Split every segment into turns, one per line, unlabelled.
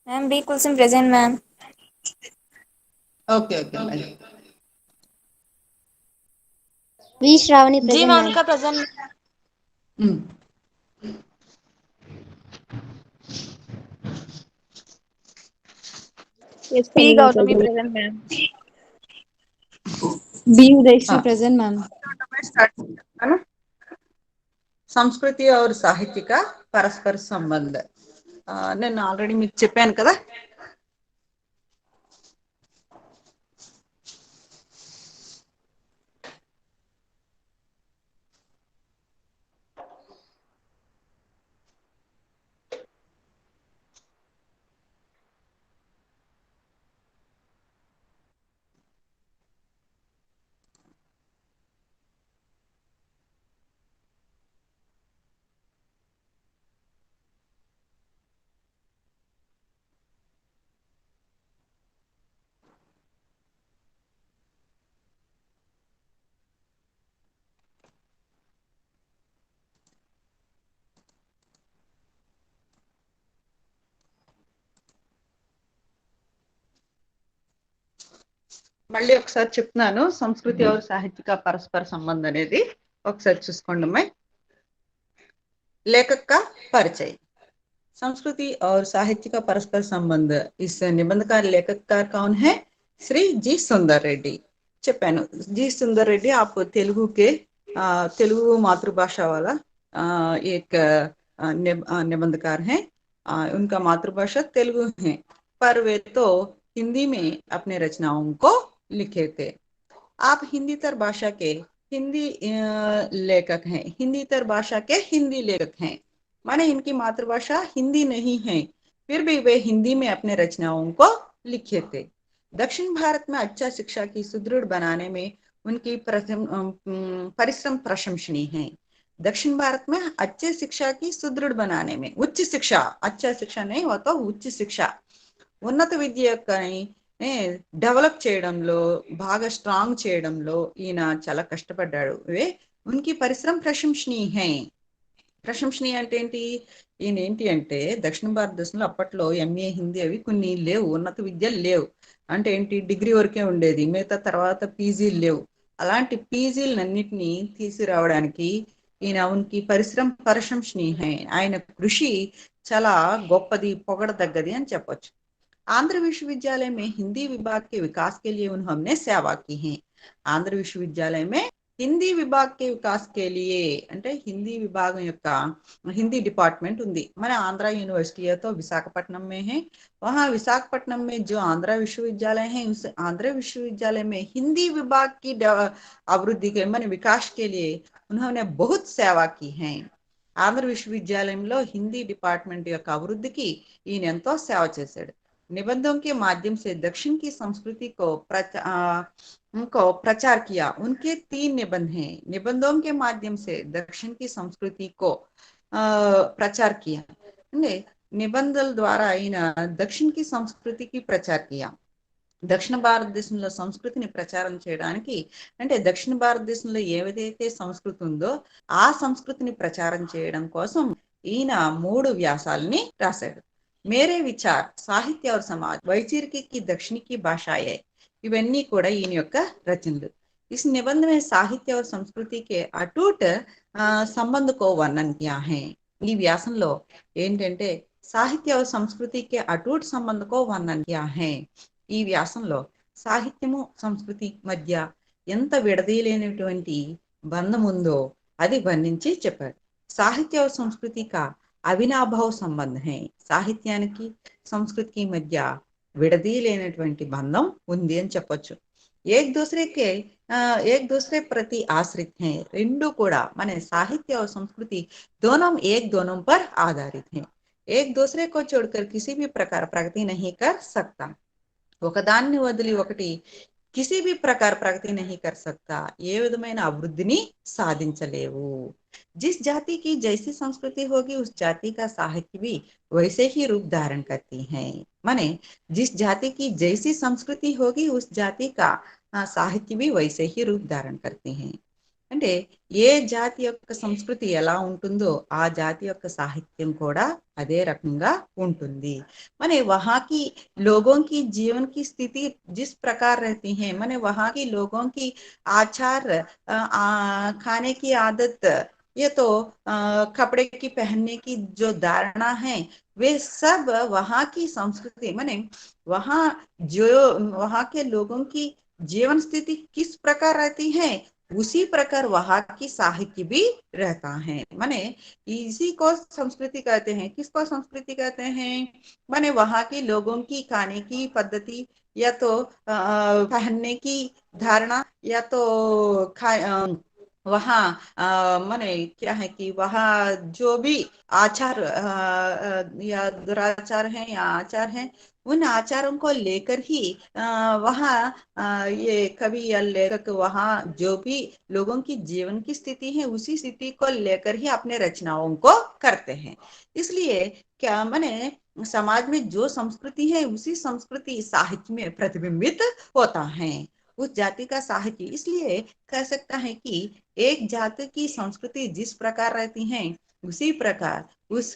Ma'am B Kulsum present ma'am.
Okay okay ma'am.
V Shravani
G
present ma'am.
Monika present.
S
P
Kanya
Gautami
present.
Present ma'am.
B Udayasri present ma'am.
है ना। సంస్కృతి और సాహిత్య का परस्पर संबंध నేను ఆల్రెడీ మీకు చెప్పాను కదా. మళ్ళీ ఒకసారి చెప్తున్నాను, సంస్కృతి और సాహిత్య का परस्पर संबंध అనేది ఒకసారి చూసుకోండి అమ్మాయి. लेखक का परिचय. संस्कृति और साहित्य का परस्पर संबंध. इस निबंध का लेखककार कौन है? श्री जी सुंदर रेड्डी. చెప్పాను जी सुंदर रेड्डी आप तेलुगु के तेलुगु मातृभाषा वाला एक निबंधकार हैं. उनका मातृभाषा तेलुगु है, पर वे तो हिंदी में अपने रचनाओं को लिखे थे. आप हिंदीतर भाषा के हिंदी लेखक हैं. हिंदीतर भाषा के हिंदी लेखक हैं, माने इनकी मातृभाषा हिंदी नहीं है, फिर भी वे हिंदी में अपने रचनाओं को लिखे थे. दक्षिण भारत में अच्छा शिक्षा की सुदृढ़ बनाने में उनकी परिश्रम प्रशंसनीय है. दक्षिण भारत में अच्छे शिक्षा की सुदृढ़ बनाने में, उच्च शिक्षा, अच्छा शिक्षा नहीं हो तो उच्च शिक्षा, ఉన్నత విద్యని డెవలప్ చేయడంలో, బాగా స్ట్రాంగ్ చేయడంలో ఈయన చాలా కష్టపడ్డాడు. ఉనికి పరిశ్రమ ప్రశంసనీయ హై. ప్రశంసనీయ అంటే ఏంటి? ఈయన ఏంటి అంటే దక్షిణ భారతదేశంలో అప్పట్లో ఎంఏ హిందీ అవి కొన్ని లేవు, ఉన్నత విద్యలు లేవు. అంటే ఏంటి, డిగ్రీ వరకే ఉండేది, మిగతా తర్వాత పీజీలు లేవు. అలాంటి పీజీలన్నిటినీ తీసుకురావడానికి ఈయన ఉనికి పరిశ్రమ ప్రశంసనీయ హై. ఆయన కృషి చాలా గొప్పది, పొగడదగ్గది అని చెప్పొచ్చు. आंध्र विश्वविद्यालय में हिंदी विभाग के विकास के लिए उन्होंने सेवा की है. आंध्र विश्वविद्यालय में హిందీ విభాగ్ కే వికాస్ కే లియే అంటే హిందీ విభాగం యొక్క హింदी डिपार्टमेंट ఉంది. మన आंध्र यूनिवर्सिटी है तो विशाखापट्टनम में है. वहाँ विशाखापट्टनम में जो आंध्र विश्वविद्यालय है, उस आंध्र विश्वविद्यालय में हिंदी विभाग की अभिवृद्धि के मन विकास के लिए उन्होंने बहुत सेवा की है. ఆంధ్ర విశ్వవిద్యాలయంలో హిందీ డిపార్ట్మెంట్ యొక్క అభివృద్ధికి ఈయన ఎంతో సేవ చేశాడు. निबंधों के माध्यम से दक्षिण की संस्कृति को प्रचार किया. उनके 3 निबंध हैं. निबंधों के माध्यम से दक्षिण की संस्कृति को प्रचार किया. నిబంధనల ద్వారా ఆయన దక్షిణకి సంస్కృతికి ప్రచార కియా. దక్షిణ భారతదేశంలో సంస్కృతిని ప్రచారం చేయడానికి, అంటే దక్షిణ భారతదేశంలో ఏదైతే సంస్కృతి ఉందో ఆ సంస్కృతిని ప్రచారం చేయడం కోసం ఈయన 3 వ్యాసాలని రాశాడు. మేరే విచార్, సాహిత్య और समाज, వైచిరికి की दक्षिण की भाषाएं, ఇవన్నీ కూడా ఈయన యొక్క రచనలు. इस निबंध में साहित्य और संस्कृति के अटूट संबंध को वर्णन किया है. ఈ వ్యాసంలో ఏంటంటే సాహిత్య और संस्कृति के अटूट संबंध को वर्णन किया है. ఈ వ్యాసంలో సాహిత్యము సంస్కృతి మధ్య ఎంత విడదీయలేనటువంటి బంధం ఉందో అది వర్ణించి చెప్పాడు. సాహిత్య और संस्कृति का అవినాభావ సంబంధం హై. సాహిత్యానికి సంస్కృతికి మధ్య విడదీయలేనటువంటి బంధం ఉంది అని చెప్పొచ్చు. ఏక్ దూసరేకే एक दूसरे प्रति आश्रित हैं. రెండు కూడా మన साहित्य और संस्कृति दोनों एक दोनों पर आधारित हैं. एक दूसरे को छोड़कर किसी भी प्रकार प्रगति नहीं कर सकता. ఒకదాన్ని వదిలి ఒకటి किसी भी प्रकार प्रगति नहीं कर सकता. ఏ విధమైన అభివృద్ధిని సాధించలేవు. जिस जाति की जैसी संस्कृति होगी उस जाति का साहित्य भी वैसे ही रूप धारण करती है. माने जिस जाति की जैसी संस्कृति होगी उस जाति का साहित्य भी वैसे ही रूप धारण करते हैं. అంటే ఏ జాతి యొక్క సంస్కృతి ఎలా ఉంటుందో ఆ జాతి యొక్క సాహిత్యం కూడా అదే రకంగా ఉంటుంది। माने वहाँ की लोगों की जीवन की स्थिति जिस प्रकार रहती है, माने वहाँ की लोगों की आचार, खाने की आदत, ये तो कपड़े की पहनने की जो धारणा है, वे सब वहाँ की संस्कृति, माने वहाँ जो वहाँ के लोगों की जीवन स्थिति किस प्रकार रहती है, उसी प्रकार वहाँ की साहित्य भी रहता है। माने इसी को संस्कृति कहते हैं। किसको संस्कृति कहते हैं? माने वहाँ के लोगों की खाने की पद्धति, या तो पहनने की धारणा, या तो वहाँ माने क्या है कि वहाँ जो भी आचार या दुराचार है या आचार है, उन आचारों को लेकर ही वहाँ ये कवि या लेखक वहाँ जो भी लोगों की जीवन की स्थिति है उसी स्थिति को लेकर ही अपने रचनाओं को करते हैं। इसलिए क्या माने समाज में जो संस्कृति है उसी संस्कृति साहित्य में प्रतिबिंबित होता है। उस जाति का साहित्य इसलिए कह सकता है कि एक जाति की संस्कृति जिस प्रकार रहती है उसी प्रकार उस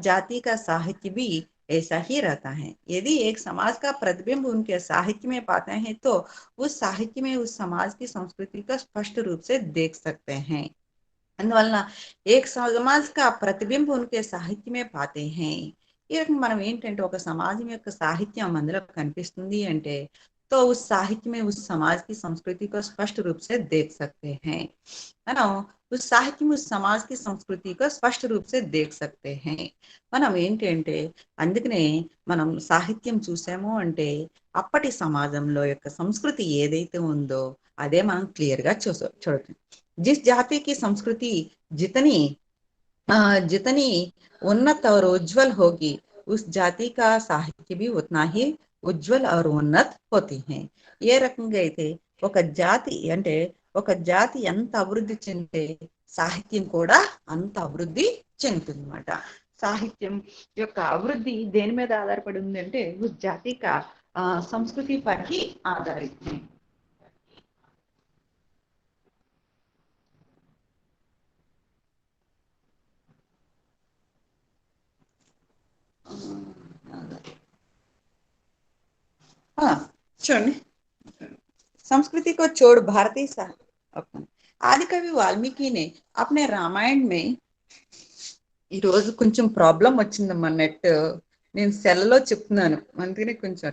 जाति का साहित्य भी ऐसा ही रहता है। यदि एक समाज का प्रतिबिंब उनके साहित्य में पाते हैं तो उस साहित्य में उस समाज की संस्कृति को स्पष्ट रूप से देख सकते हैं। అందువలన ఏక సమాజ్ కా ప్రతిబింబ ఉన్కే సాహిత్య మే పాతే హై। ఈ రకంగా మనం ఏంటంటే ఒక సమాజం యొక్క సాహిత్యం అందులో కనిపిస్తుంది అంటే तो उस साहित्य में उस समाज की संस्कृति को स्पष्ट रूप से देख सकते हैं, है ना। उस साहित्य में उस समाज की संस्कृति को स्पष्ट रूप से देख सकते हैं। మనం ఏంటంటే అందుకనే మనం సాహిత్యం చూసాము అంటే అప్పటి సమాజంలో యొక్క సంస్కృతి ఏదైతే ఉందో అదే మనం క్లియర్ గా చూడొచ్చు। जिस जाति की संस्कृति जितनी जितनी उन्नत और उज्जवल होगी उस जाति का साहित्य भी उतना ही ఉజ్వల్ और ఉన్నత్ होती हैं। ఏ రకంగా అయితే ఒక జాతి అంటే ఒక జాతి ఎంత అభివృద్ధి చెందితే సాహిత్యం కూడా అంత అభివృద్ధి చెందుతుందన్నమాట। సాహిత్యం యొక్క అభివృద్ధి దేని మీద ఆధారపడి ఉంది అంటే ఉస్ జాతి కా సంస్కృతి పర్ హి ఆధారిత है। हाँ, చూడండి संस्कृति को छोड़ भारतीय अपना आदि कवि वाल्मीकि ने अपने रामायण में ఈ రోజు కొంచెం ప్రాబ్లం వచ్చిందమ్మా నెట్ నేను సెల్లో చెప్తున్నాను అందుకనే కొంచెం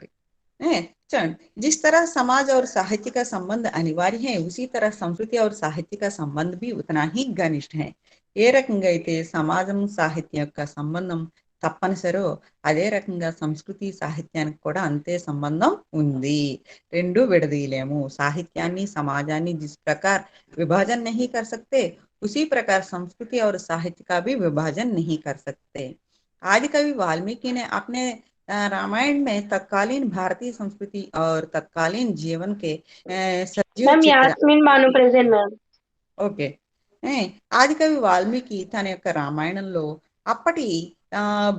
चरण जिस तरह समाज और साहित्य का संबंध अनिवार्य है उसी तरह संस्कृति और साहित्य का संबंध भी उतना ही घनिष्ठ है। ఏ రకంగా అయితే సమాజం సాహిత్యం యొక్క సంబంధం తప్పనిసరో అదే రకంగా సంస్కృతి సాహిత్యానికి కూడా అంతే సంబంధం ఉంది। రెండు విడదీయలేము। సాహిత్యాన్ని समाजाన్ని जिस प्रकार विभाजन नहीं कर सकते उसी प्रकार संस्कृति और साहित्य का भी विभाजन नहीं कर सकते। आदि कवि वाल्मीकि ने अपने रामायण में तत्कालीन भारतीय संस्कृति और तत्कालीन जीवन के Sajeev
ma'am
Chitra
Yasmeen Bano present ma'am.
Okay ఆదికవి వాల్మీకి తన యొక్క రామాయణంలో అప్పటి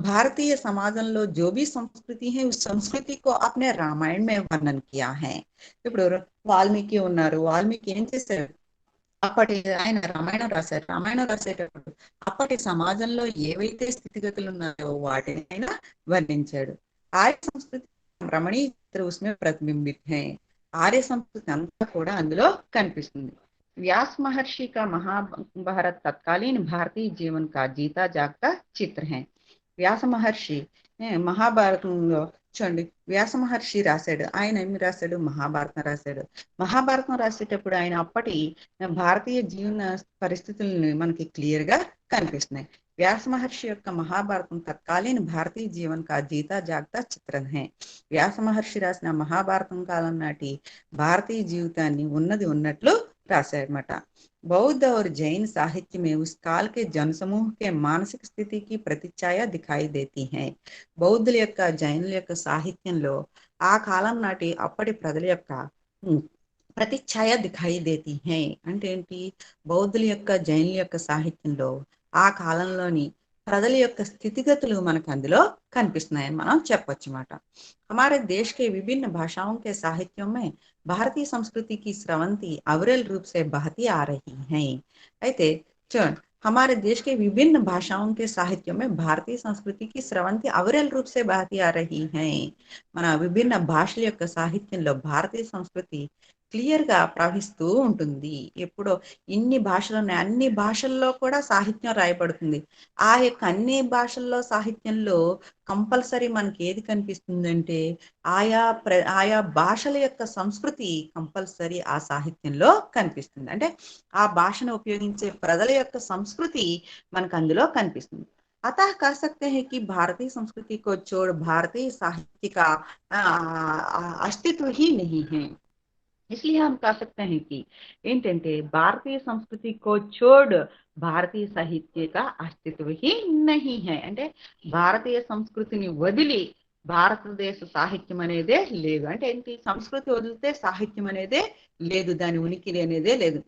भारतीय సమాజంలో जो भी संस्कृति है उस संस्कृति को अपने रामायण में वर्णन किया है। ఇప్పుడు వాల్మీకి ఉన్నారు, వాల్మీకి ఏం చేశారు అప్పటి ఆయన రామాయణం రాశారు। రామాయణం రాసేటప్పుడు అప్పటి సమాజంలో ఏవైతే స్థితిగతులు ఉన్నాయో వాటిని ఆయన వర్ణించాడు। ఆర్య సంస్కృతి రమణీయ చిత్ర ఉస్మే प्रतिबिंबित है। ఆర్య సంస్కృతి అంతా కూడా అందులో కనిపిస్తుంది। व्यास महर्षि का महाभारत तत्कालीन भारतीय जीवन का जीता जागता चित्र है। व्यास महर्षि మహాభారతంలో చూడండి వ్యాస మహర్షి రాశాడు। ఆయన ఏమి రాశాడు మహాభారతం రాశాడు। మహాభారతం రాసేటప్పుడు ఆయన అప్పటి భారతీయ జీవన పరిస్థితులను మనకి క్లియర్ గా కనిపిస్తున్నాయి। వ్యాస మహర్షి యొక్క మహాభారతం తత్కాలీన భారతీయ జీవన్ కా జీతా జాగ్తా చిత్రం హై। వ్యాస మహర్షి రాసిన మహాభారతం కాలం నాటి భారతీయ జీవితాన్ని ఉన్నది ఉన్నట్లు రాశారన్నమాట। बौद्ध और जैन साहित्य में उस काल के जनसमूह के मानसिक स्थिति की प्रतिच्छाया दिखाई देती है। బౌద్ధుల యొక్క జైనుల యొక్క సాహిత్యంలో ఆ కాలం నాటి అప్పటి ప్రజల యొక్క ప్రతిఛాయ దిఖాయి దేతి హై అంటే ఏంటి బౌద్ధుల యొక్క జైనుల యొక్క సాహిత్యంలో ఆ కాలంలోని ప్రజల యొక్క స్థితిగతులు మనకు అందులో కనిపిస్తున్నాయని మనం చెప్పొచ్చు అన్నమాట. हमारे देश के विभिन्न भाषाओं के साहित्यों में भारतीय संस्कृति की स्रवंती अविरल रूप से बहती आ रही है। అయితే చూడండి, हमारे देश के विभिन्न भाषाओं के साहित्यों में भारतीय संस्कृति की स्रवंती अविरल रूप से बहती आ रही है। మన విభిన్న భాషల యొక్క సాహిత్యంలో భారతీయ సంస్కృతి క్లియర్ గా ప్రవహిస్తూ ఉంటుంది. ఎప్పుడో ఇన్ని భాషలు ఉన్నాయి, అన్ని భాషల్లో కూడా సాహిత్యం రాయబడుతుంది. ఆ యొక్క అన్ని భాషల్లో సాహిత్యంలో కంపల్సరీ మనకి ఏది కనిపిస్తుందంటే ఆయా భాషల యొక్క సంస్కృతి కంపల్సరీ ఆ సాహిత్యంలో కనిపిస్తుంది. అంటే ఆ భాషను ఉపయోగించే ప్రజల యొక్క సంస్కృతి మనకు అందులో కనిపిస్తుంది. अतः कह सकते हैं कि भारतीय संस्कृति को छोड़ भारतीय साहित्य का अस्तित्व ही नहीं है। इसलिए हम कह सकते हैं कि ఏంటంటే భారతీయ సంస్కృతి को छोड़ భారతీయ సాహిత్య का अस्तित्व ही नहीं है। అంటే భారతీయ సంస్కృతిని వదిలి భారతదేశ సాహిత్యం అనేదే లేదు. అంటే ఏంటి, సంస్కృతి వదిలితే సాహిత్యం అనేదే లేదు, దాని ఉనికి అనేదే లేదు.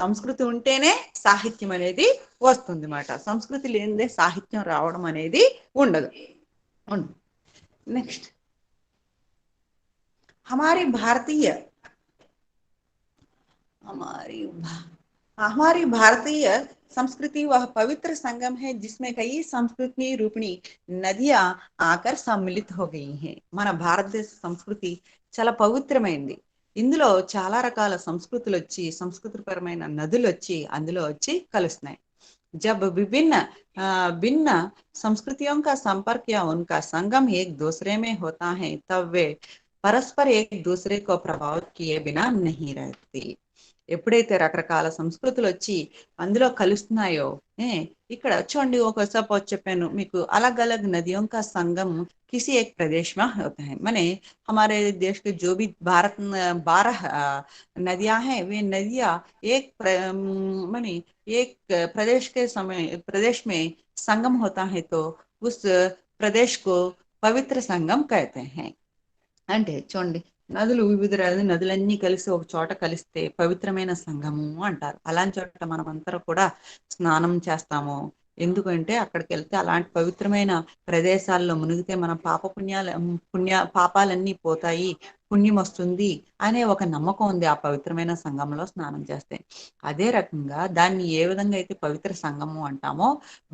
సంస్కృతి ఉంటేనే సాహిత్యం అనేది వస్తుంది మాట. సంస్కృతి లేనిదే సాహిత్యం రావడం అనేది ఉండదు. నెక్స్ట్, हमारी भारतीय हमारी भारतीय संस्कृति वह पवित्र संगम है जिसमें कई संस्कृति रूपिणी नदियां आकर सम्मिलित हो गई हैं। మన భారతదేశ సంస్కృతి చాలా పవిత్రమైంది. ఇందులో చాలా రకాల సంస్కృతులు వచ్చి, సంస్కృతిపరమైన నదులు వచ్చి అందులో వచ్చి కలుస్తున్నాయి. जब विभिन्न भिन्न संस्कृतियों का संपर्क या उनका संगम एक दूसरे में होता है तब वे परस्पर एक दूसरे को प्रभावित किए बिना नहीं रहती। ఎప్పుడైతే రకరకాల సంస్కృతులు వచ్చి అందులో కలుస్తున్నాయో, ఇక్కడ చూడండి, ఒక సపోజ్ చెప్పాను మీకు, अलग अलग नदियों का संगम किसी एक प्रदेश में होता है। माने हमारे देश के जो भी 12 नदियां हैं, वे नदियां माने एक प्रदेश में संगम होता है तो उस प्रदेश को पवित्र संगम कहते हैं। అంటే చూడండి, నదులు వివిధ నదులన్నీ కలిసి ఒక చోట కలిస్తే పవిత్రమైన సంగము అంటారు. అలాంటి చోట మనం అందరూ కూడా స్నానం చేస్తాము. ఎందుకంటే అక్కడికి వెళ్తే అలాంటి పవిత్రమైన ప్రదేశాల్లో మునిగితే మన పాపాలన్నీ పోతాయి, పుణ్యం వస్తుంది అనే ఒక నమ్మకం ఉంది ఆ పవిత్రమైన సంగంలో స్నానం చేస్తే. అదే రకంగా దాన్ని ఏ విధంగా అయితే పవిత్ర సంగము అంటామో,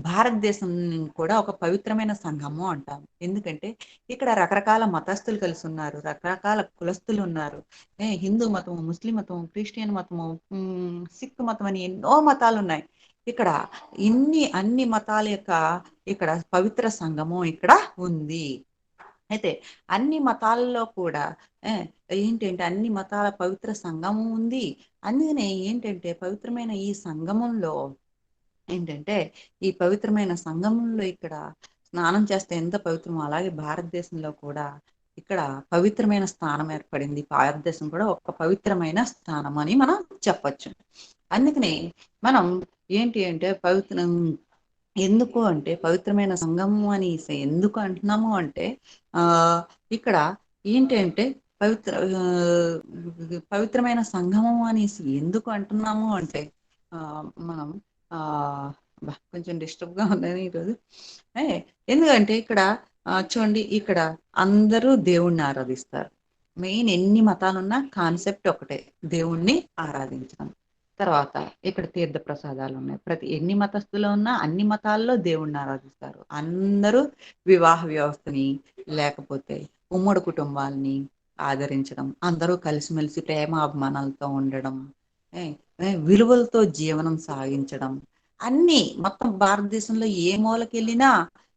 భారతదేశం కూడా ఒక పవిత్రమైన సంగము అంటాము. ఎందుకంటే ఇక్కడ రకరకాల మతస్థులు కలిసి ఉన్నారు, రకరకాల కులస్తులు ఉన్నారు. హిందూ మతము, ముస్లిం మతము, క్రిస్టియన్ మతము, సిక్ మతం అని ఎన్నో మతాలు ఉన్నాయి. ఇక్కడ అన్ని మతాల యొక్క ఇక్కడ పవిత్ర సంగమం ఇక్కడ ఉంది. అయితే అన్ని మతాలలో కూడా ఏంటంటే అన్ని మతాల పవిత్ర సంగమం ఉంది. అందుకనే ఏంటంటే పవిత్రమైన ఈ సంగమంలో ఏంటంటే ఈ పవిత్రమైన సంగమంలో ఇక్కడ స్నానం చేస్తే ఎంత పవిత్రమో అలాగే భారతదేశంలో కూడా ఇక్కడ పవిత్రమైన స్థానం ఏర్పడింది. భారతదేశం కూడా ఒక పవిత్రమైన స్థానం అని మనం చెప్పచ్చు. అందుకనే మనం ఏంటి అంటే ఎందుకు అంటే పవిత్రమైన సంగమం అని ఎందుకు అంటున్నాము అంటే ఇక్కడ ఏంటి అంటే పవిత్రమైన సంగమం అనేసి ఎందుకు అంటున్నాము అంటే మనం కొంచెం డిస్టర్బ్ గా ఉందని ఈరోజు. ఎందుకంటే ఇక్కడ చూడండి, ఇక్కడ అందరూ దేవుణ్ణి ఆరాధిస్తారు. మెయిన్ ఎన్ని మతాలున్నా కాన్సెప్ట్ ఒకటే, దేవుణ్ణి ఆరాధించడం. తర్వాత ఇక్కడ తీర్థ ప్రసాదాలు ఉన్నాయి. ఎన్ని మతస్థులు ఉన్నా అన్ని మతాల్లో దేవుణ్ణి ఆరాధిస్తారు. అందరూ వివాహ వ్యవస్థని లేకపోతే ఉమ్మడి కుటుంబాలని ఆదరించడం, అందరూ కలిసిమెలిసి ప్రేమ అభిమానాలతో ఉండడం, విలువలతో జీవనం సాగించడం, అన్ని మొత్తం భారతదేశంలో ఏ మూలకి వెళ్ళినా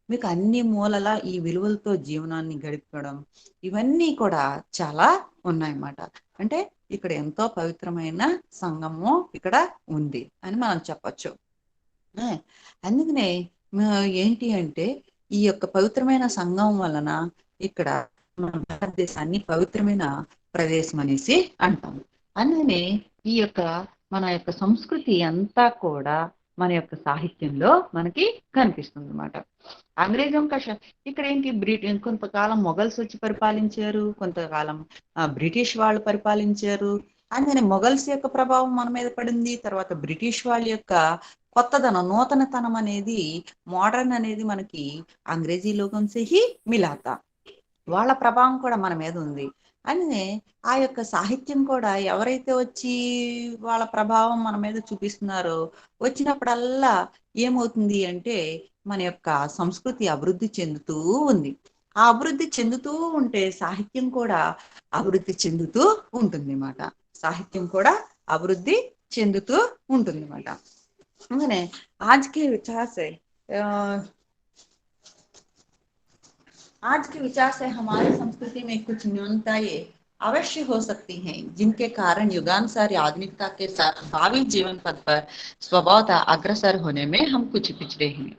మీకు అన్ని మూలల ఈ విలువలతో జీవనాన్ని గడిపడం, ఇవన్నీ కూడా చాలా ఉన్నాయన్నమాట. అంటే ఇక్కడ ఎంతో పవిత్రమైన సంగము ఇక్కడ ఉంది అని మనం చెప్పచ్చు. అందుకనే ఏంటి అంటే ఈ యొక్క పవిత్రమైన సంగమం వలన ఇక్కడ మన భారతదేశాన్ని పవిత్రమైన ప్రదేశం అనేసి అంటాం. అందుకనే ఈ యొక్క మన యొక్క సంస్కృతి అంతా కూడా మన యొక్క సాహిత్యంలో మనకి కనిపిస్తుంది అన్నమాట. అంగ్రేజం ఇక్కడ ఏంటి, కొంతకాలం మొఘల్స్ వచ్చి పరిపాలించారు, కొంతకాలం బ్రిటిష్ వాళ్ళు పరిపాలించారు. అందుకని మొఘల్స్ యొక్క ప్రభావం మన మీద పడింది, తర్వాత బ్రిటిష్ వాళ్ళ యొక్క కొత్తదనం, నూతనతనం అనేది, మోడర్న్ అనేది మనకి అంగ్రేజీ లోగం సే హీ మిలాతా. వాళ్ళ ప్రభావం కూడా మన మీద ఉంది. అని ఆ యొక్క సాహిత్యం కూడా ఎవరైతే వచ్చి వాళ్ళ ప్రభావం మన మీద చూపిస్తున్నారో, వచ్చినప్పుడల్లా ఏమవుతుంది అంటే మన యొక్క సంస్కృతి అభివృద్ధి చెందుతూ ఉంది. ఆ అభివృద్ధి చెందుతూ ఉంటే సాహిత్యం కూడా అభివృద్ధి చెందుతూ ఉంటుంది అన్నమాట. సాహిత్యం కూడా అభివృద్ధి చెందుతూ ఉంటుంది అన్నమాట. అందుకనే ఆజ్కి విచార్ సే आज के विचार से हमारी संस्कृति में कुछ न्यूनताएं अवश्य हो सकती हैं, जिनके कारण युगानुसार आधुनिकता के साथ भावी जीवन पथ पर स्वभावतः अग्रसर होने में हम कुछ पिछड़े हैं.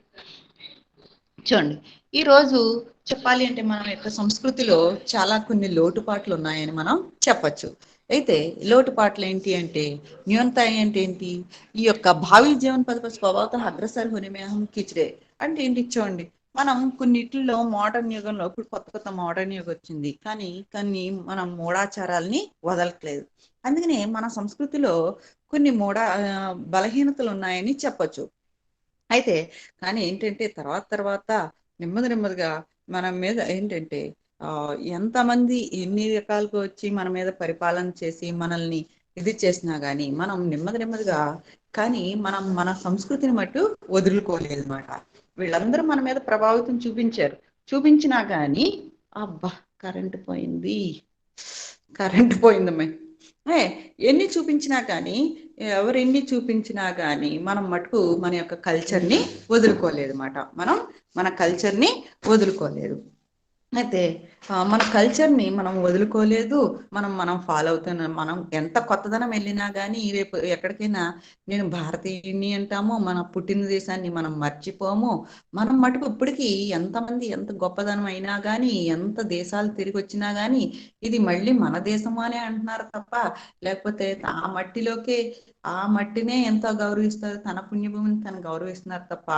చూడండి, ఈ రోజు చెప్పాలి అంటే మన యొక్క సంస్కృతిలో చాలా కొన్ని లోటుపాట్లు ఉన్నాయని మనం చెప్పచ్చు. అయితే లోటుపాట్లు ఏంటి అంటే, న్యూనత అంటే ఏంటి, ఈ యొక్క భావి జీవన పథ స్వభావత అగ్రసర్ హోనే హం కిచడే అంటే ఏంటి చూడండి. మనం కొన్నిటిల్లో మోడర్న్ యుగంలో, ఇప్పుడు కొత్త కొత్త మోడర్న్ యుగం వచ్చింది, కానీ కొన్ని మనం మూఢాచారాల్ని వదలట్లేదు. అందుకనే మన సంస్కృతిలో కొన్ని బలహీనతలు ఉన్నాయని చెప్పచ్చు. అయితే కానీ ఏంటంటే తర్వాత నెమ్మదిగా మన మీద ఏంటంటే ఎంతమంది ఎన్ని రకాలుగా వచ్చి మన మీద పరిపాలన చేసి మనల్ని ఇది చేసినా గానీ మనం నెమ్మదిగా కానీ మనం మన సంస్కృతిని మట్టు వదులుకోలేదు అన్నమాట. వీళ్ళందరూ మన మీద ప్రభావితం చూపించినా గానీ అబ్బా కరెంట్ పోయిందమ్మాయి. ఎన్ని చూపించినా కానీ, ఎవరెన్ని చూపించినా కానీ మనం మటుకు మన యొక్క కల్చర్ని వదులుకోలేదు అన్నమాట. మనం మన కల్చర్ని వదులుకోలేదు. అయితే మన కల్చర్ని మనం వదులుకోలేదు. మనం ఫాలో అవుతున్న, మనం ఎంత కొత్తదనం వెళ్ళినా కానీ రేపు ఎక్కడికైనా నేను భారతీయుని అంటాము, మన పుట్టిన దేశాన్ని మనం మర్చిపోము. మనం మటుకు ఇప్పటికీ ఎంతమంది ఎంత గొప్పదనం అయినా కానీ, ఎంత దేశాలు తిరిగి వచ్చినా కానీ ఇది మళ్ళీ మన దేశము అనే అంటున్నారు తప్ప, లేకపోతే ఆ మట్టినే ఎంతో గౌరవిస్తారు, తన పుణ్యభూమిని తను గౌరవిస్తున్నారు తప్ప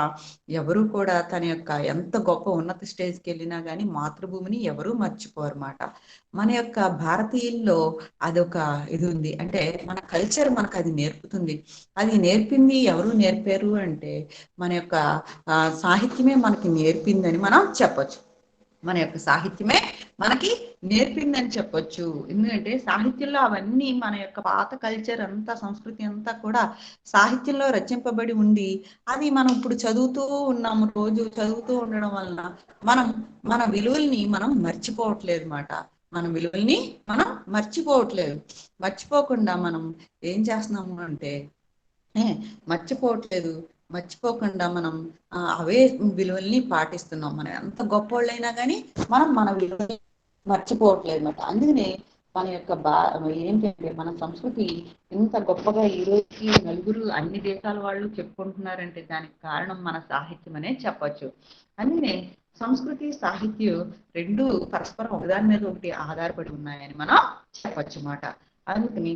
ఎవరు కూడా తన యొక్క ఎంత గొప్ప ఉన్నత స్టేజ్కి వెళ్ళినా కానీ మాతృభూమిని ఎవరూ మర్చిపోరన్నమాట. మన యొక్క భారతీయుల్లో అదొక ఇది ఉంది. అంటే మన కల్చర్ మనకు అది నేర్పుతుంది. అది నేర్పింది ఎవరు నేర్పారు అంటే మన యొక్క సాహిత్యమే మనకి నేర్పిందని మనం చెప్పొచ్చు. మన యొక్క సాహిత్యమే మనకి నేర్పిందని చెప్పొచ్చు. ఎందుకంటే సాహిత్యంలో అవన్నీ మన యొక్క పాత కల్చర్ అంతా, సంస్కృతి అంతా కూడా సాహిత్యంలో రచింపబడి ఉండి, అది మనం ఇప్పుడు చదువుతూ ఉన్నాము. రోజు చదువుతూ ఉండడం వలన మనం మన విలువల్ని మనం మర్చిపోవట్లేదు అన్నమాట. మన విలువల్ని మనం మర్చిపోకుండా మనం ఏం చేస్తున్నాము అంటే మర్చిపోకుండా మనం అవే విలువల్ని పాటిస్తున్నాం. మనం ఎంత గొప్పవాళ్ళైనా కానీ మనం మన విలువల్ని మర్చిపోవట్లేదు అన్నమాట. అందుకనే మన యొక్క ఏంటంటే మన సంస్కృతి ఇంత గొప్పగా ఈ రోజుకి నలుగురు అన్ని దేశాల వాళ్ళు చెప్పుకుంటున్నారంటే దానికి కారణం మన సాహిత్యం అనే చెప్పచ్చు. అందుకనే సంస్కృతి, సాహిత్యం రెండు పరస్పరం ఒకదాని మీద ఒకటి ఆధారపడి ఉన్నాయని మనం చెప్పచ్చు అన్నమాట. అందుకని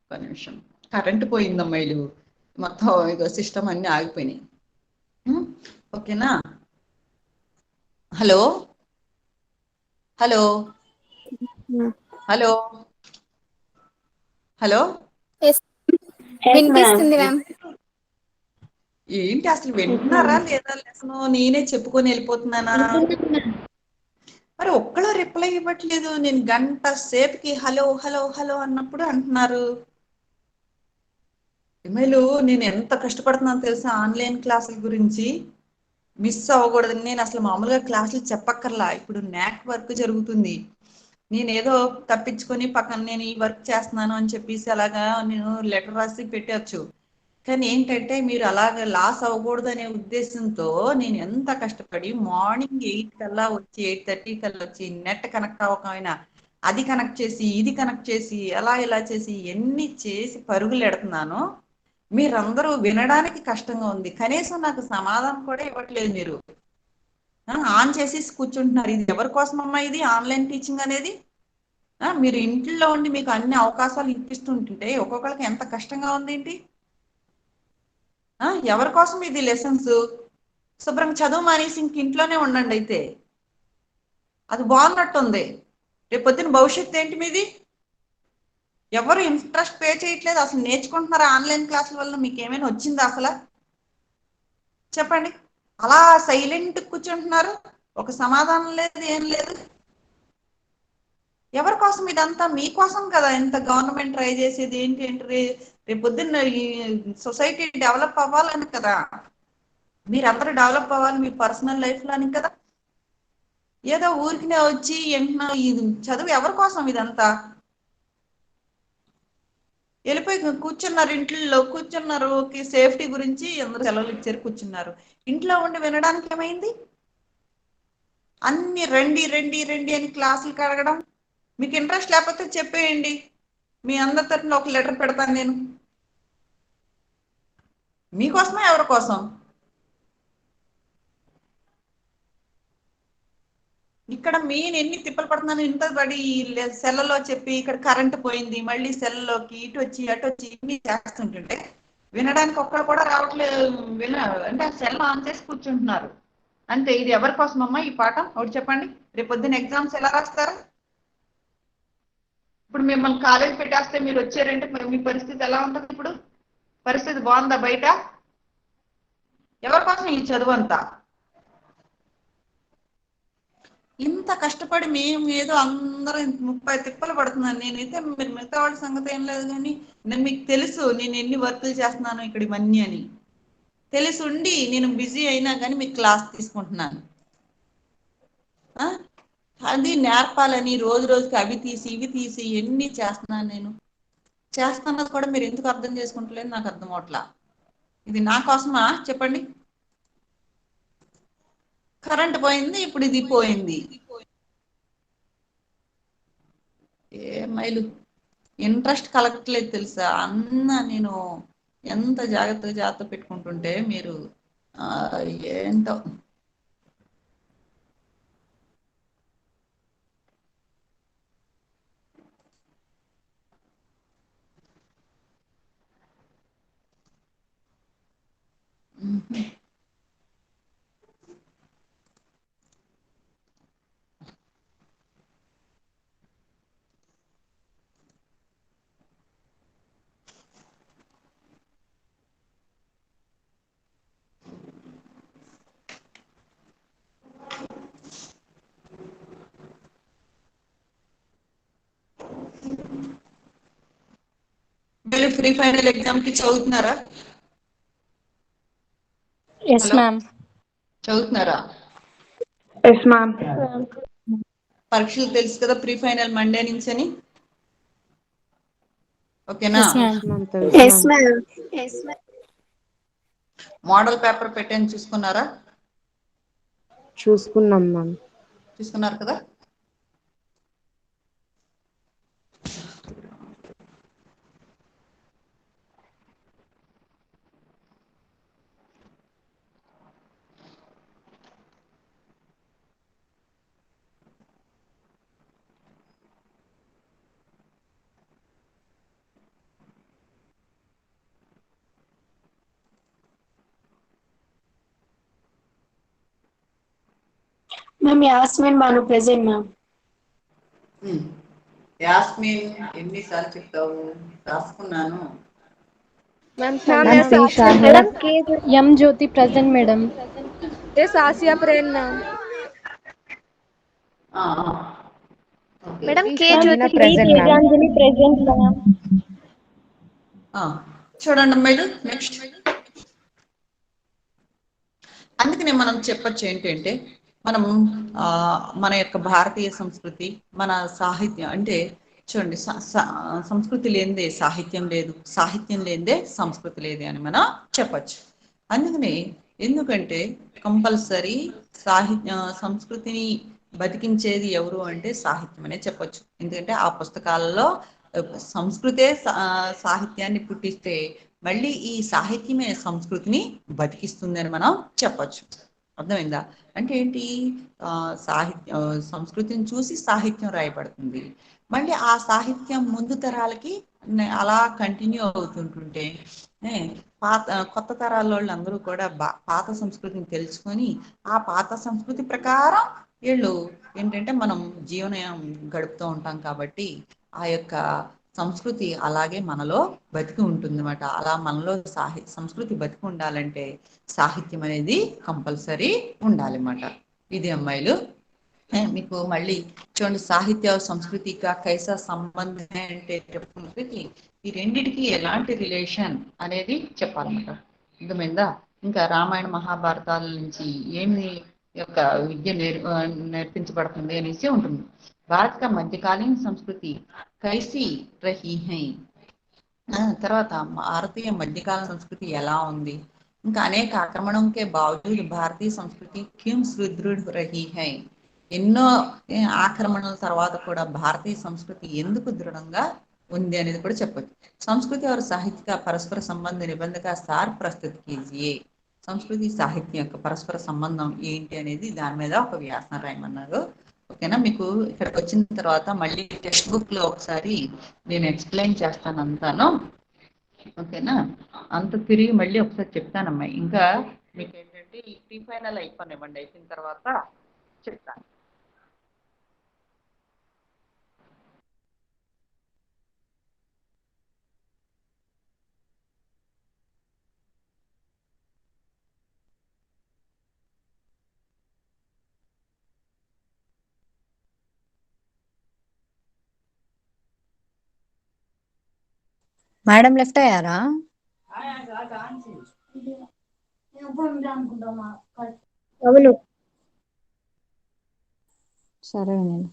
ఒక నిమిషం, కరెంటు పోయిందమ్మాయిలు, మొత్తం ఇక సిస్టమ్ అన్ని ఆగిపోయినాయి. ఓకేనా? హలో హలో హలో హలో
వినిపిస్తుంది మ్యామ్.
ఏంటి అసలు వింటున్నారా లేదా? లెసన్ నేనే చెప్పుకొని వెళ్ళిపోతున్నానా? మరి ఒక్కళ్ళు రిప్లై ఇవ్వట్లేదు. నేను గంట సేపుకి హలో హలో హలో అన్నప్పుడు అంటున్నారు. ఎమ్మెల్యే నేను ఎంత కష్టపడుతున్నాను తెలుసా ఆన్లైన్ క్లాసుల గురించి. మిస్ అవ్వకూడదని నేను అసలు మామూలుగా క్లాసులు చెప్పక్కర్లా. ఇప్పుడు నాక్ వర్క్ జరుగుతుంది, నేను ఏదో తప్పించుకొని పక్కన నేను ఈ వర్క్ చేస్తున్నాను అని చెప్పేసి అలాగా నేను లెటర్ రాసి పెట్టవచ్చు. కానీ ఏంటంటే మీరు అలాగ లాస్ అవ్వకూడదు అనే ఉద్దేశంతో నేను ఎంత కష్టపడి మార్నింగ్ 8 కల్లా వచ్చి 8:30 కల్లా వచ్చి నెట్ కనెక్ట్ అవ్వకపోయినా అది కనెక్ట్ చేసి ఇది కనెక్ట్ చేసి ఇలా చేసి ఎన్ని చేసి పరుగులు ఎడుతున్నాను. మీరందరూ వినడానికి కష్టంగా ఉంది, కనీసం నాకు సమాధానం కూడా ఇవ్వట్లేదు. మీరు ఆన్ చేసి కూర్చుంటున్నారు. ఇది ఎవరి కోసం అమ్మా ఇది ఆన్లైన్ టీచింగ్ అనేది? మీరు ఇంట్లో ఉండి మీకు అన్ని అవకాశాలు ఇప్పిస్తుంటుంటే ఒక్కొక్కరికి ఎంత కష్టంగా ఉంది ఏంటి? ఎవరి కోసం ఇది లెసన్స్? శుభ్రంగా చదువు మానేసి ఇంక ఇంట్లోనే ఉండండి. అయితే అది బాగున్నట్టుంది. రేపు పొద్దున భవిష్యత్తు ఏంటి మీది? ఎవరు ఇంట్రెస్ట్ పే చేయట్లేదు. అసలు నేర్చుకుంటున్నారా ఆన్లైన్ క్లాసుల వల్ల? మీకు ఏమైనా వచ్చిందా అసలు? చెప్పండి. అలా సైలెంట్ కూర్చుంటున్నారు, ఒక సమాధానం లేదు, ఏం లేదు. ఎవరి కోసం ఇదంతా? మీకోసం కదా ఇంత గవర్నమెంట్ ట్రై చేసేది. ఏంటి రేపు పొద్దున్న ఈ సొసైటీ డెవలప్ అవ్వాలని కదా, మీరందరూ డెవలప్ అవ్వాలి మీ పర్సనల్ లైఫ్ లోని కదా. ఏదో ఊరికినే వచ్చి ఇది చదువు ఎవరి కోసం ఇదంతా? వెళ్ళిపోయి కూర్చున్నారు, ఇంట్లో కూర్చున్నారు, సేఫ్టీ గురించి అందరూ సెలవులు ఇచ్చారు, కూర్చున్నారు. ఇంట్లో ఉండి వినడానికి ఏమైంది? అన్ని రండి రండి రండి అని క్లాసులకు అడగడం. మీకు ఇంట్రెస్ట్ లేకపోతే చెప్పేయండి, మీ అందరి తరఫున ఒక లెటర్ పెడతాను నేను. మీకోసమే ఎవరి కోసం? ఇక్కడ మెయిన్ ఎన్ని తిప్పలు పడుతున్నాను, ఇంత పడి సెల్లలో చెప్పి ఇక్కడ కరెంట్ పోయింది, మళ్ళీ సెల్లోకి ఇటు వచ్చి అటు వచ్చి ఇన్ని చేస్తుంటుంటే వినడానికి ఒక్కరు కూడా రావట్లేదు. అంటే సెల్ ఆన్ చేసి కూర్చుంటున్నారు అంతే. ఇది ఎవరి కోసం అమ్మా ఈ పాఠం? ఒకటి చెప్పండి. రేపు పొద్దున్న ఎగ్జామ్స్ ఎలా రాస్తారు? ఇప్పుడు మిమ్మల్ని కాలేజ్ పెట్టేస్తే మీరు వచ్చారంటే మరి మీ పరిస్థితి ఎలా ఉంటుంది? ఇప్పుడు పరిస్థితి బాగుందా బయట? ఎవరి కోసం ఈ చదువు అంతా? ఇంత కష్టపడి మేము ఏదో అందరం 30 తిప్పలు పడుతున్నాను నేనైతే. మీరు మిగతా వాళ్ళ సంగతి ఏం లేదు, కానీ నేను మీకు తెలుసు నేను ఎన్ని వర్కులు చేస్తున్నాను ఇక్కడ ఇవన్నీ అని తెలిసి ఉండి నేను బిజీ అయినా కానీ మీకు క్లాస్ తీసుకుంటున్నాను. అది నేర్పాలని రోజు రోజుకి అవి తీసి ఇవి తీసి ఎన్ని చేస్తున్నాను నేను. చేస్తున్నది కూడా మీరు ఎందుకు అర్థం చేసుకుంటలేదు నాకు అర్థం అవట్లా. ఇది నా కోసమా చెప్పండి? కరెంట్ పోయింది, ఇప్పుడు ఇది పోయింది. ఏ మైలు ఇంట్రెస్ట్ కలగట్లేదు తెలుసా? అన్న నేను ఎంత జాగ్రత్త పెట్టుకుంటుంటే మీరు ఏంటో. వీళ్ళు ప్రీ ఫైనల్ ఎగ్జామ్ కి చదువుతున్నారా?
Yes ma'am.
చదువుతున్నారా?
Yes ma'am.
పరీక్షలు తెలుసు కదా, ప్రీ ఫైనల్ మండే నుంచి అని. ఓకేనా?
Yes ma'am.
మోడల్ పేపర్ పెట్టాను, చూసుకున్నారా?
చూసుకున్నాం మ్యామ్.
చూసుకున్నారు కదా.
Ma'am Yasmin Banu present ma'am.
Yasmin ఎన్నిసార్లు చెప్తావు? రాసుకున్నాను.
Madam M Jyothi present madam.
S Asiya Prerana ma'am.
Madam K Jyothi Tejanjali present ma'am.
చూడండి మీరు నెక్స్ట్. అందుకనే మనం చెప్పొచ్చు ఏంటంటే మనం మన యొక్క భారతీయ సంస్కృతి, మన సాహిత్యం అంటే చూడండి, సంస్కృతి లేనిదే సాహిత్యం లేదు, సాహిత్యం లేనిదే సంస్కృతి లేదు అని మనం చెప్పచ్చు. అందుకని ఎందుకంటే కంపల్సరీ సంస్కృతిని బతికించేది ఎవరు అంటే సాహిత్యం అనే చెప్పొచ్చు. ఎందుకంటే ఆ పుస్తకాలలో సంస్కృతే సాహిత్యాన్ని పుట్టిస్తే మళ్ళీ ఈ సాహిత్యమే సంస్కృతిని బతికిస్తుంది అని మనం చెప్పచ్చు. అర్థమైందా? అంటే ఏంటి? సంస్కృతిని చూసి సాహిత్యం రాయబడుతుంది. మళ్ళీ ఆ సాహిత్యం ముందు తరాలకి అలా కంటిన్యూ అవుతుంటుంటే కొత్త తరాల వాళ్ళు అందరూ కూడా పాత సంస్కృతిని తెలుసుకొని ఆ పాత సంస్కృతి ప్రకారం వీళ్ళు ఏంటంటే మనం జీవనం గడుపుతూ ఉంటాం కాబట్టి ఆ యొక్క సంస్కృతి అలాగే మనలో బతికి ఉంటుంది అనమాట. అలా మనలో సంస్కృతి బతికి ఉండాలంటే సాహిత్యం అనేది కంపల్సరీ ఉండాలన్నమాట. ఇది అమ్మాయిలు. మీకు మళ్ళీ చూడండి, సాహిత్య సంస్కృతి కా కైసా సంబంధం అంటే సంస్కృతి, ఈ రెండిటికి ఎలాంటి రిలేషన్ అనేది చెప్పాలన్నమాట. అర్థమైందా? ఇంకా రామాయణ మహాభారతాల నుంచి ఏమి యొక్క విద్య నేర్పించబడుతుంది అనేసి ఉంటుంది. భారత का మధ్యకాలీన సంస్కృతి కైసి రహీ హై. తర్వాత భారతీయ మధ్యకాల సంస్కృతి ఎలా ఉంది, ఇంకా అనేక ఆక్రమణం కే బావజూద్ భారతీయ సంస్కృతి క్యూం సుదృఢ రహీ హై. ఎన్నో ఆక్రమణల తర్వాత కూడా భారతీయ సంస్కృతి ఎందుకు దృఢంగా ఉంది అనేది కూడా చెప్పొచ్చు. సంస్కృతి और సాహిత్య का పరస్పర సంబంధ నిబంధ का సార్ ప్రస్తుత కీజియే. సంస్కృతి సాహిత్యం యొక్క పరస్పర సంబంధం ఏంటి అనేది దాని మీద ఒక వ్యాసం రాయమన్నారు. ఓకేనా? మీకు ఇక్కడికి వచ్చిన తర్వాత మళ్ళీ టెక్స్ట్ బుక్ లో ఒకసారి నేను ఎక్స్ప్లెయిన్ చేస్తాను అంతాను. ఓకేనా? అంత తిరిగి మళ్ళీ ఒకసారి చెప్తానమ్మా. ఇంకా మీకు ఏంటంటే ఈ ప్రీ ఫైనల్ అయిపోనివ్వండి, అయిపోయిన తర్వాత చెప్తాను.
మేడం లెఫ్ట్ అయ్యారా?
అవును.
సరే నేను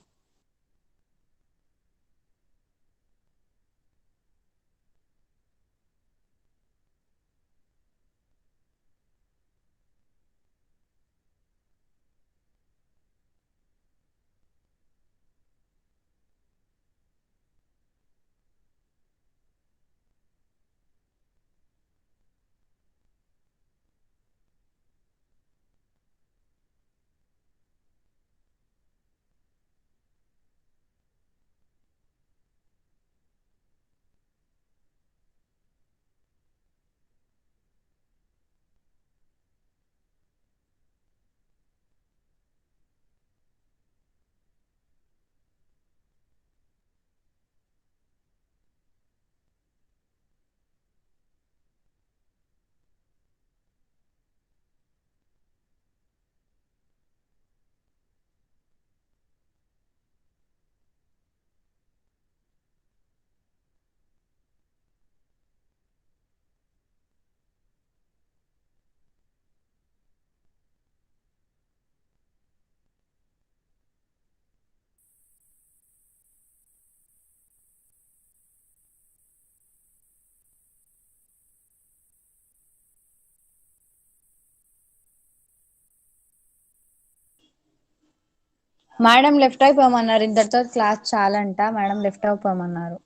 మేడం లెఫ్ట్ అయిపోమన్నారు. ఇంతటితో క్లాస్ చాలంట. Madam left అయిపోమన్నారు.